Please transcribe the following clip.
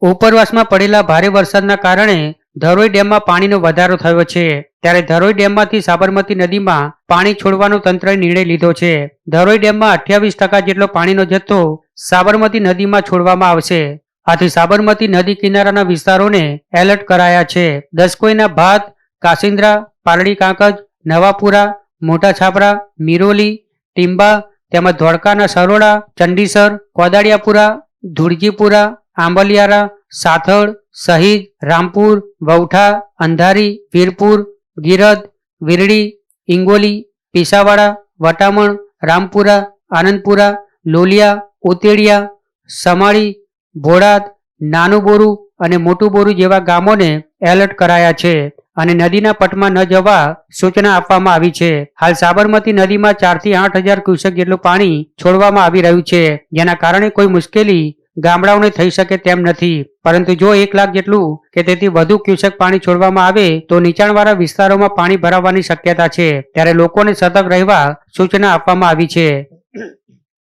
ઉપરવાસમાં પડેલા ભારે વરસાદના કારણે ધરોઈ ડેમમાં પાણીનો વધારો થયો છે। ત્યારે ધરોઈ ડેમમાંથી સાબરમતી નદીમાં પાણી છોડવાનો તંત્રએ નિર્ણય લીધો છે। ધરોઈ ડેમમાં 28% જેટલો પાણીનો જથ્થો સાબરમતી નદીમાં છોડવામાં આવશે। આથી સાબરમતી નદી કિનારાના વિસ્તારોને એલર્ટ કરાયા છે। દસકોઈના ભાત, કાસિન્દ્રા, પાલડી કાંકજ, નવાપુરા, મોટા છાપરા, મિરોલી, ટીંબા તેમજ ધોળકાના સરોડા, ચંડીસર, કોદાળિયાપુરા, ધુળજીપુરા, આંબલિયારા, સાથળ, શહીદ, રામપુર, વૌઠા, અંધારી, વીરપુર, ગીરદ, વીરડી, ઇંગોલી, પીસાવાડા, વટામણ, રામપુરા, આનંદપુરા, લોલિયા, ઉતેડિયા, સમાળી, ભોળાદ, નાનું બોરું અને મોટું બોરું જેવા ગામોને એલર્ટ કરાયા છે અને નદીના પટમાં ન જવા સૂચના આપવામાં આવી છે। હાલ સાબરમતી નદીમાં 4 થી 8,000 ક્યુસેક જેટલું પાણી છોડવામાં આવી રહ્યું છે, જેના કારણે કોઈ મુશ્કેલી ગામડાઓને થઈ શકે તેમ નથી। પરંતુ જો 1 લાખ જેટલું કે તેથી વધુ ક્યુસેક પાણી છોડવામાં આવે તો નીચાણવાળા વિસ્તારોમાં પાણી ભરાવાની શક્યતા છે। ત્યારે લોકોને સતર્ક રહેવા સૂચના આપવામાં આવી છે।